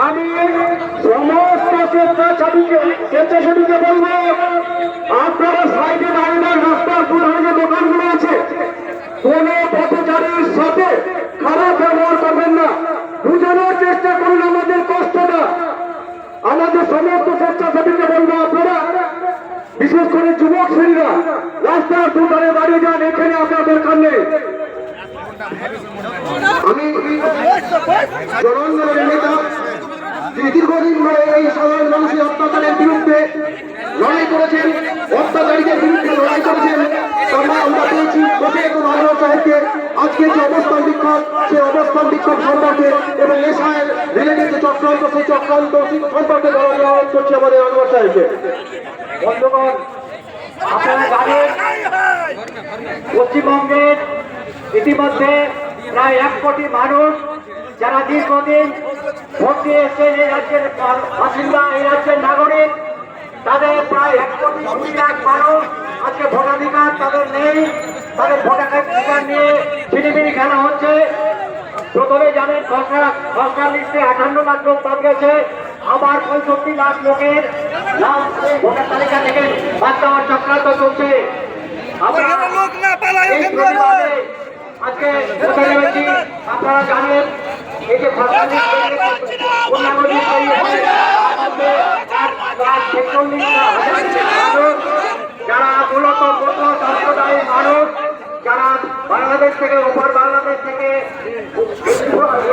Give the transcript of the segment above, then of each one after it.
আমি সমস্ত স্বেচ্ছাসেবীকে বলবো, আপনারা সাইডে দাঁড়িয়ে রাস্তার দুধারে যে দোকানগুলো আছে, কোন পথচারীর সাথে খারাপ ব্যবহার করবেন না। বুঝানোর চেষ্টা করুন আমাদের কষ্টটা। আমাদের সমস্ত স্বেচ্ছাসেবীকে বলবো, আপনারা বিশেষ করে যুবক শ্রেণীরা রাস্তার দুধারে দাঁড়িয়ে যান, এখানে আপনার দরকার নেই। আমি জনগণের নেতা দীর্ঘদিন ধরে এই সাধারণ মানুষের অত্যাচারের বিরুদ্ধে লড়াই করেছেন, অত্যাচারীদের বিরুদ্ধে লড়াই করেছেন। আমরা পেয়েছি ভালো সাহেবকে আজকে যে অবস্থান বিক্ষোভ, সেই অবস্থান বিক্ষোভ সম্পর্কে এবং এসআইয়ের রিলেটেড যে চক্রান্ত, সেই চক্রান্ত সম্পর্কে অনুরোধ করছি আমাদের আনোয়ার সাহেবকে। বন্ধুগণ, আপনারা জানেন পশ্চিমবঙ্গের ইতিমধ্যে প্রায় 1 কোটি মানুষ যারা দীর্ঘদিন ভোট দিয়ে এসছেন, এই রাজ্যের বাসিন্দা, এই রাজ্যের নাগরিক, তাদের প্রায় 1.2 লাখ মানুষ আজকে ভোটাধিকার তাদের নেই। তাদের ভোটাধিকার নিয়ে ছিনিমিনি খেলা হচ্ছে। প্রথমে জানেন খসড়া লিস্টে 58 লাখ লোক বাদ গেছে, আবার 65 লাখ লোকের নাম ভোটার তালিকা থেকে বাদ দেওয়ার চক্রান্ত চলছে। আজকে আপনারা জানেন এই যে যারা মূলত সম্প্রদায়ের মানুষ, যারা বাংলাদেশ থেকে ওপর বাংলাদেশ থেকে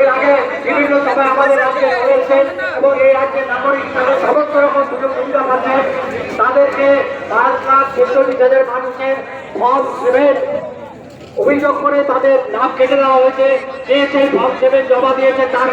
এর আগে বিভিন্ন সময় আমাদের রাজ্যে রয়েছেন এবং এই রাজ্যের নাগরিক হিসাবে সমস্ত রকম সুযোগ সুবিধা পাচ্ছে, তাদেরকে 5,46,000 মানুষের ফর্ম 7 অভিযোগ করে তাদের নাম কেটে দেওয়া হয়েছে। যে সেই ফর্ম 7 জমা দিয়েছে তার